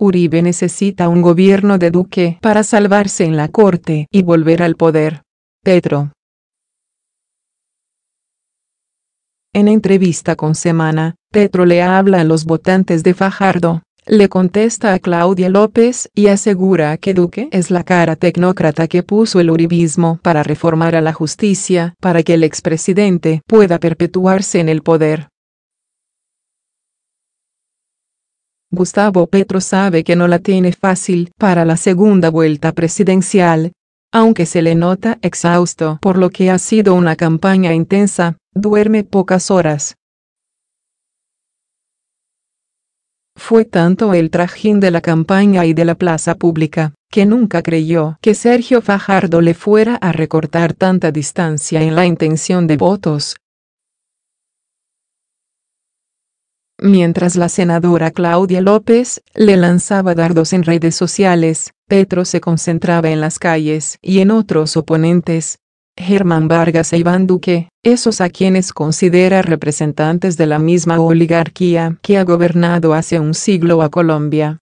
Uribe necesita un gobierno de Duque para salvarse en la corte y volver al poder. Petro. En entrevista con Semana, Petro le habla a los votantes de Fajardo, le contesta a Claudia López y asegura que Duque es la cara tecnócrata que puso el uribismo para reformar a la justicia para que el expresidente pueda perpetuarse en el poder. Gustavo Petro sabe que no la tiene fácil para la segunda vuelta presidencial. Aunque se le nota exhausto por lo que ha sido una campaña intensa, duerme pocas horas. Fue tanto el trajín de la campaña y de la plaza pública, que nunca creyó que Sergio Fajardo le fuera a recortar tanta distancia en la intención de votos. Mientras la senadora Claudia López le lanzaba dardos en redes sociales, Petro se concentraba en las calles y en otros oponentes. Germán Vargas e Iván Duque, esos a quienes considera representantes de la misma oligarquía que ha gobernado hace un siglo a Colombia.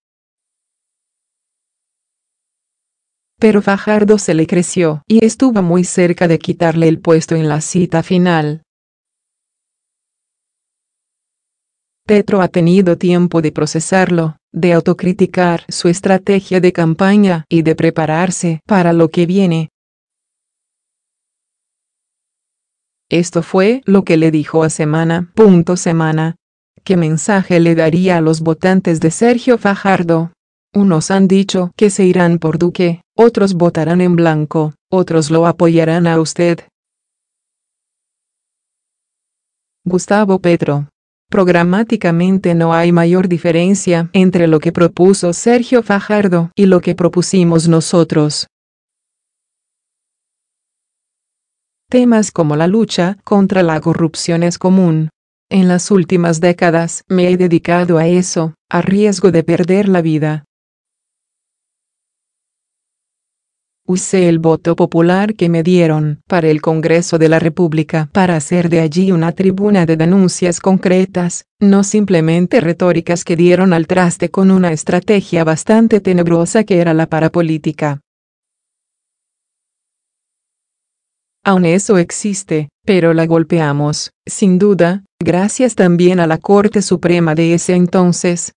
Pero Fajardo se le creció y estuvo muy cerca de quitarle el puesto en la cita final. Petro ha tenido tiempo de procesarlo, de autocriticar su estrategia de campaña y de prepararse para lo que viene. Esto fue lo que le dijo a Semana. Semana. ¿Qué mensaje le daría a los votantes de Sergio Fajardo? Unos han dicho que se irán por Duque, otros votarán en blanco, otros lo apoyarán a usted. Gustavo Petro. Programáticamente no hay mayor diferencia entre lo que propuso Sergio Fajardo y lo que propusimos nosotros. Temas como la lucha contra la corrupción es común. En las últimas décadas me he dedicado a eso, a riesgo de perder la vida. Usé el voto popular que me dieron para el Congreso de la República para hacer de allí una tribuna de denuncias concretas, no simplemente retóricas que dieron al traste con una estrategia bastante tenebrosa que era la parapolítica. Aún eso existe, pero la golpeamos, sin duda, gracias también a la Corte Suprema de ese entonces.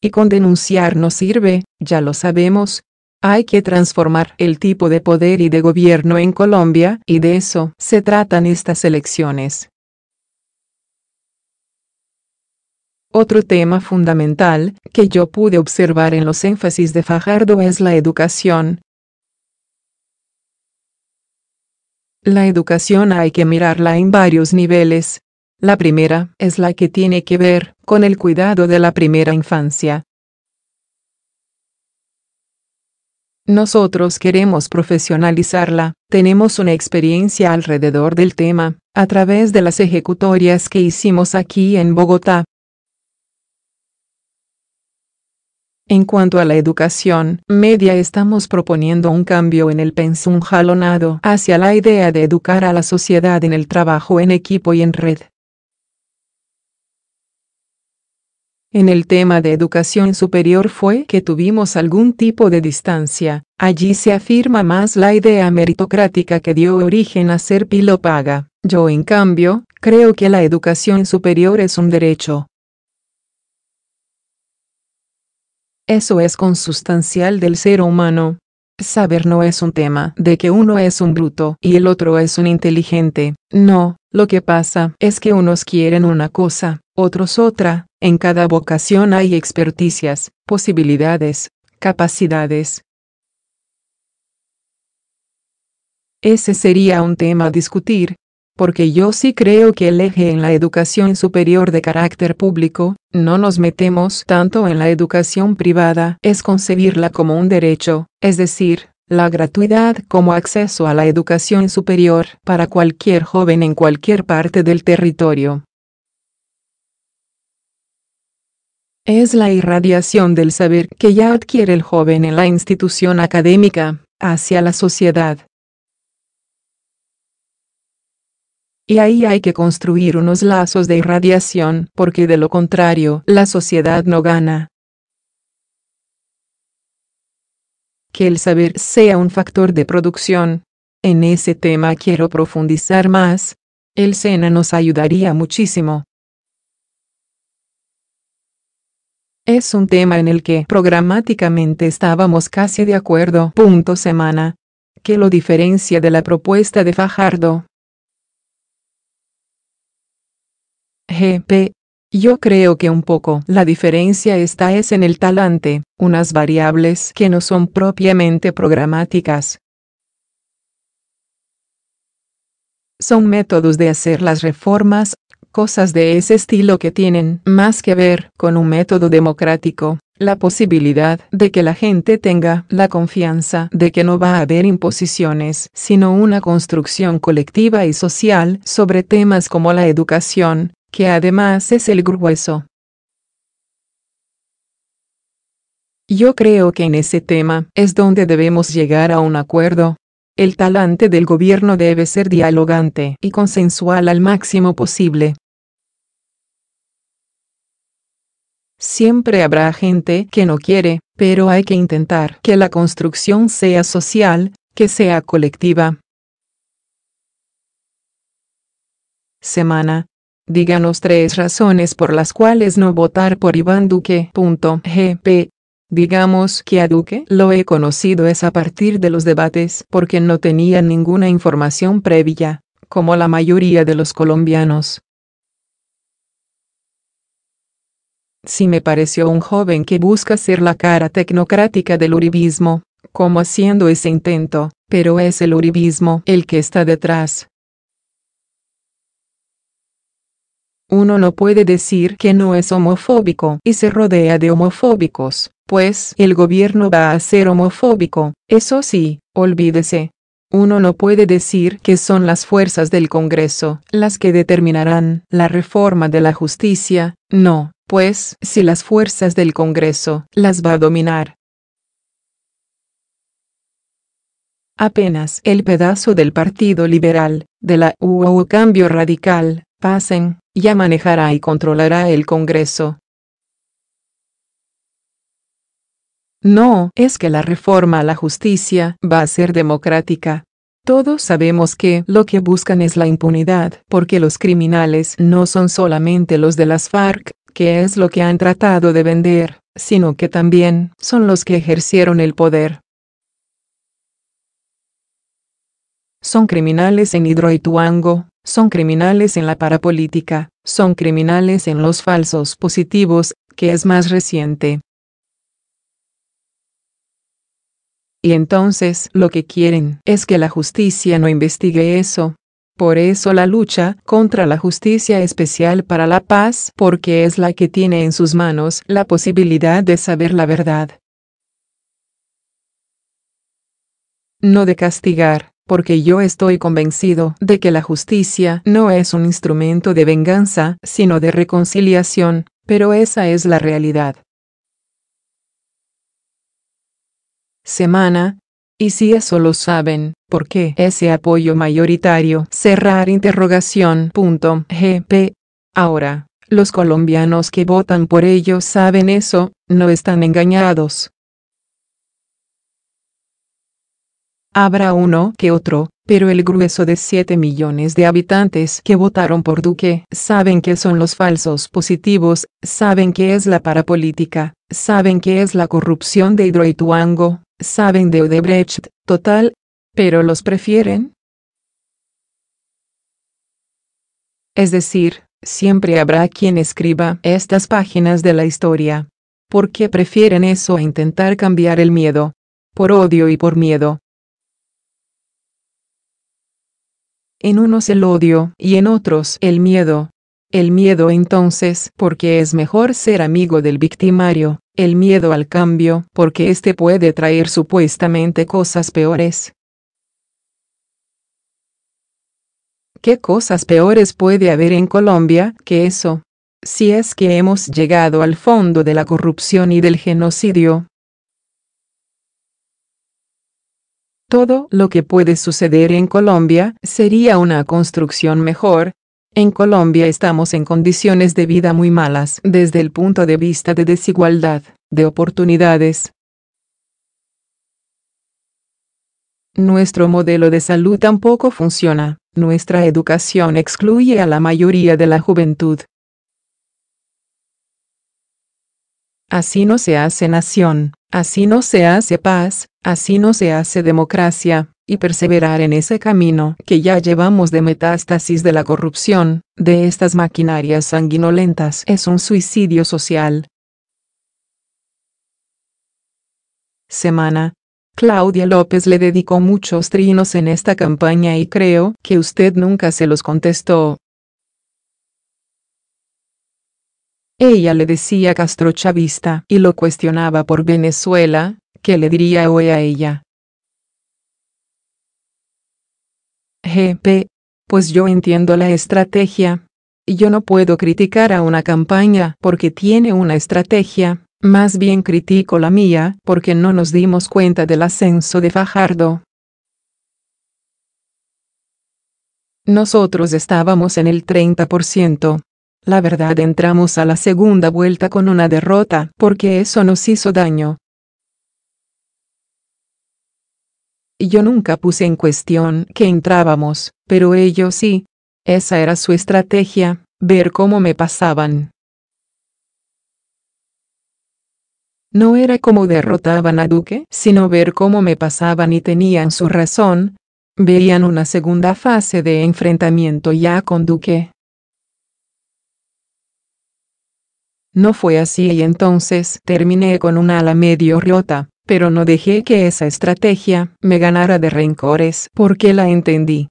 Y con denunciar no sirve, ya lo sabemos. Hay que transformar el tipo de poder y de gobierno en Colombia, y de eso se tratan estas elecciones. Otro tema fundamental que yo pude observar en los énfasis de Fajardo es la educación. La educación hay que mirarla en varios niveles. La primera es la que tiene que ver con el cuidado de la primera infancia. Nosotros queremos profesionalizarla, tenemos una experiencia alrededor del tema, a través de las ejecutorias que hicimos aquí en Bogotá. En cuanto a la educación media, estamos proponiendo un cambio en el pensum jalonado hacia la idea de educar a la sociedad en el trabajo en equipo y en red. En el tema de educación superior fue que tuvimos algún tipo de distancia, allí se afirma más la idea meritocrática que dio origen a ser pilo paga. Yo en cambio, creo que la educación superior es un derecho. Eso es consustancial del ser humano. Saber no es un tema de que uno es un bruto y el otro es un inteligente, no, lo que pasa es que unos quieren una cosa, otros otra, en cada vocación hay experticias, posibilidades, capacidades. Ese sería un tema a discutir, porque yo sí creo que el eje en la educación superior de carácter público, no nos metemos tanto en la educación privada, es concebirla como un derecho, es decir, la gratuidad como acceso a la educación superior para cualquier joven en cualquier parte del territorio. Es la irradiación del saber que ya adquiere el joven en la institución académica, hacia la sociedad. Y ahí hay que construir unos lazos de irradiación, porque de lo contrario, la sociedad no gana. Que el saber sea un factor de producción. En ese tema quiero profundizar más. El SENA nos ayudaría muchísimo. Es un tema en el que programáticamente estábamos casi de acuerdo. Semana. ¿Qué lo diferencia de la propuesta de Fajardo? GP. Yo creo que un poco la diferencia está en el talante, unas variables que no son propiamente programáticas. Son métodos de hacer las reformas, cosas de ese estilo que tienen más que ver con un método democrático, la posibilidad de que la gente tenga la confianza de que no va a haber imposiciones, sino una construcción colectiva y social sobre temas como la educación, que además es el grueso. Yo creo que en ese tema es donde debemos llegar a un acuerdo. El talante del gobierno debe ser dialogante y consensual al máximo posible. Siempre habrá gente que no quiere, pero hay que intentar que la construcción sea social, que sea colectiva. Semana. Díganos 3 razones por las cuales no votar por Iván Duque. GP. Digamos que a Duque lo he conocido a partir de los debates porque no tenía ninguna información previa, como la mayoría de los colombianos. Sí me pareció un joven que busca ser la cara tecnocrática del uribismo, como haciendo ese intento, pero es el uribismo el que está detrás. Uno no puede decir que no es homofóbico y se rodea de homofóbicos, pues el gobierno va a ser homofóbico, eso sí, olvídese. Uno no puede decir que son las fuerzas del Congreso las que determinarán la reforma de la justicia, no, pues si las fuerzas del Congreso las va a dominar. Apenas el pedazo del Partido Liberal, de la UO Cambio Radical, pasen, ya manejará y controlará el Congreso. No es que la reforma a la justicia va a ser democrática. Todos sabemos que lo que buscan es la impunidad, porque los criminales no son solamente los de las FARC, que es lo que han tratado de vender, sino que también son los que ejercieron el poder. Son criminales en Hidroituango, son criminales en la parapolítica, son criminales en los falsos positivos, que es más reciente. Y entonces lo que quieren es que la justicia no investigue eso. Por eso la lucha contra la justicia especial para la paz, porque es la que tiene en sus manos la posibilidad de saber la verdad. No de castigar, porque yo estoy convencido de que la justicia no es un instrumento de venganza, sino de reconciliación, pero esa es la realidad. Semana. Y si eso lo saben, ¿por qué ese apoyo mayoritario? Cerrar interrogación. GP. Ahora, los colombianos que votan por ellos saben eso, no están engañados. Habrá uno que otro, pero el grueso de 7 millones de habitantes que votaron por Duque saben que son los falsos positivos, saben que es la parapolítica, saben que es la corrupción de Hidroituango, saben de Odebrecht, total, pero los prefieren. Es decir, siempre habrá quien escriba estas páginas de la historia. ¿Por qué prefieren eso a intentar cambiar el miedo? Por odio y por miedo. En unos el odio y en otros el miedo. El miedo entonces porque es mejor ser amigo del victimario, el miedo al cambio porque éste puede traer supuestamente cosas peores. ¿Qué cosas peores puede haber en Colombia que eso? Si es que hemos llegado al fondo de la corrupción y del genocidio. Todo lo que puede suceder en Colombia sería una construcción mejor. En Colombia estamos en condiciones de vida muy malas desde el punto de vista de desigualdad, de oportunidades. Nuestro modelo de salud tampoco funciona, nuestra educación excluye a la mayoría de la juventud. Así no se hace nación, así no se hace paz, así no se hace democracia, y perseverar en ese camino que ya llevamos de metástasis de la corrupción, de estas maquinarias sanguinolentas, es un suicidio social. Semana. Claudia López le dedicó muchos trinos en esta campaña y creo que usted nunca se los contestó. Ella le decía castrochavista y lo cuestionaba por Venezuela. ¿Qué le diría hoy a ella? GP. Pues yo entiendo la estrategia. Yo no puedo criticar a una campaña porque tiene una estrategia. Más bien critico la mía porque no nos dimos cuenta del ascenso de Fajardo. Nosotros estábamos en el 30%. La verdad entramos a la segunda vuelta con una derrota porque eso nos hizo daño. Yo nunca puse en cuestión que entrábamos, pero ellos sí. Esa era su estrategia, ver cómo me pasaban. No era cómo derrotaban a Duque, sino ver cómo me pasaban y tenían su razón. Veían una segunda fase de enfrentamiento ya con Duque. No fue así y entonces terminé con una ala medio rota, pero no dejé que esa estrategia me ganara de rencores porque la entendí.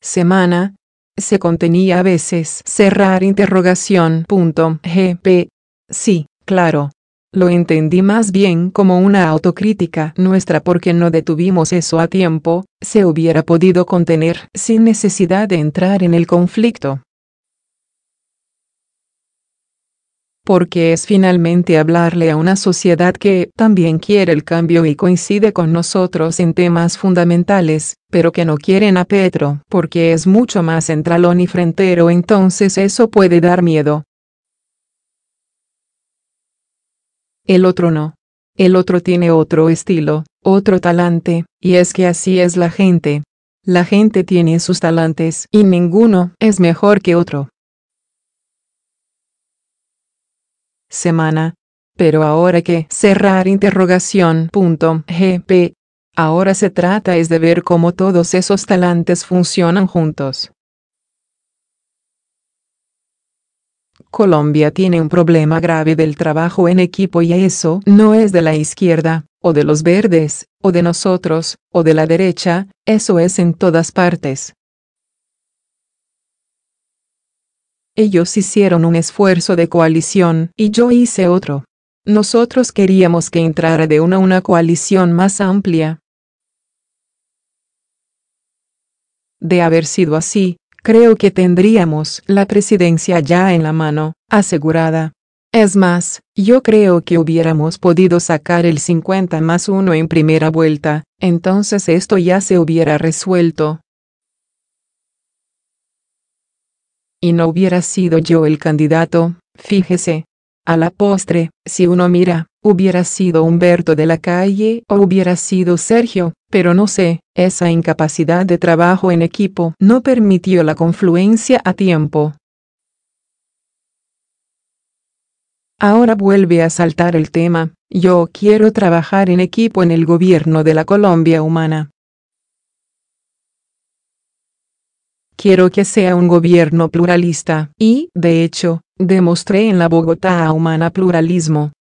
Semana. Se contenía a veces cerrar interrogación. GP. Sí, claro. Lo entendí más bien como una autocrítica nuestra porque no detuvimos eso a tiempo, se hubiera podido contener sin necesidad de entrar en el conflicto. Porque es finalmente hablarle a una sociedad que también quiere el cambio y coincide con nosotros en temas fundamentales, pero que no quieren a Petro porque es mucho más centralón y frentero, entonces eso puede dar miedo. El otro no. El otro tiene otro estilo, otro talante, y es que así es la gente. La gente tiene sus talantes y ninguno es mejor que otro. Semana. Pero ahora que cerrar interrogación. GP. Ahora se trata es de ver cómo todos esos talantes funcionan juntos. Colombia tiene un problema grave del trabajo en equipo y eso no es de la izquierda, o de los verdes, o de nosotros, o de la derecha, eso es en todas partes. Ellos hicieron un esfuerzo de coalición y yo hice otro. Nosotros queríamos que entrara de una coalición más amplia. De haber sido así, creo que tendríamos la presidencia ya en la mano, asegurada. Es más, yo creo que hubiéramos podido sacar el 50+1 en primera vuelta, entonces esto ya se hubiera resuelto. Y no hubiera sido yo el candidato, fíjese. A la postre, si uno mira, hubiera sido Humberto de la Calle o hubiera sido Sergio, pero no sé, esa incapacidad de trabajo en equipo no permitió la confluencia a tiempo. Ahora vuelve a saltar el tema, yo quiero trabajar en equipo en el gobierno de la Colombia humana. Quiero que sea un gobierno pluralista y, de hecho, demostré en la Bogotá humana pluralismo.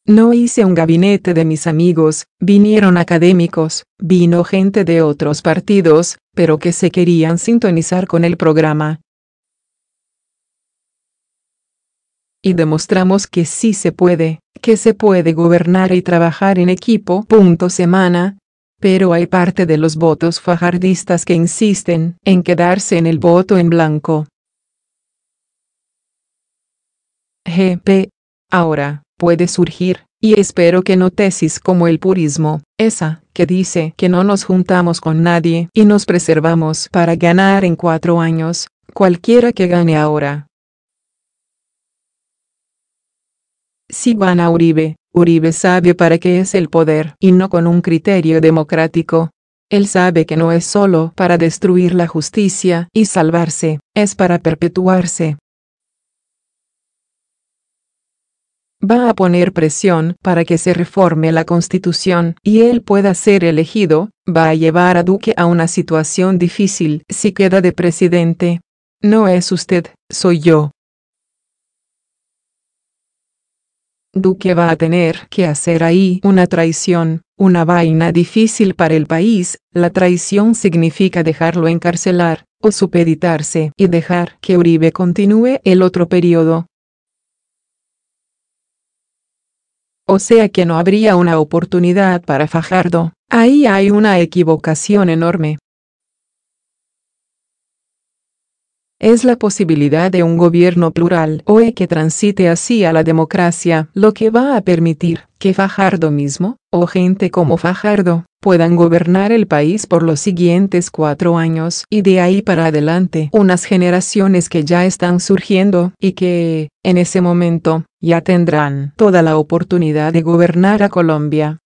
No hice un gabinete de mis amigos, vinieron académicos, vino gente de otros partidos, pero que se querían sintonizar con el programa. Y demostramos que sí se puede, que se puede gobernar y trabajar en equipo. Semana. Pero hay parte de los votos fajardistas que insisten en quedarse en el voto en blanco. GP. Ahora, puede surgir, y espero que no tesis como el purismo, esa, que dice que no nos juntamos con nadie y nos preservamos para ganar en 4 años, cualquiera que gane ahora. Si van a Uribe, Uribe sabe para qué es el poder y no con un criterio democrático. Él sabe que no es solo para destruir la justicia y salvarse, es para perpetuarse. Va a poner presión para que se reforme la Constitución y él pueda ser elegido, va a llevar a Duque a una situación difícil si queda de presidente. No es usted, soy yo. Duque va a tener que hacer ahí una traición, una vaina difícil para el país. La traición significa dejarlo encarcelar, o supeditarse y dejar que Uribe continúe el otro periodo. O sea que no habría una oportunidad para Fajardo. Ahí hay una equivocación enorme. Es la posibilidad de un gobierno plural o que transite así a la democracia lo que va a permitir que Fajardo mismo, o gente como Fajardo, puedan gobernar el país por los siguientes 4 años y de ahí para adelante unas generaciones que ya están surgiendo y que, en ese momento, ya tendrán toda la oportunidad de gobernar a Colombia.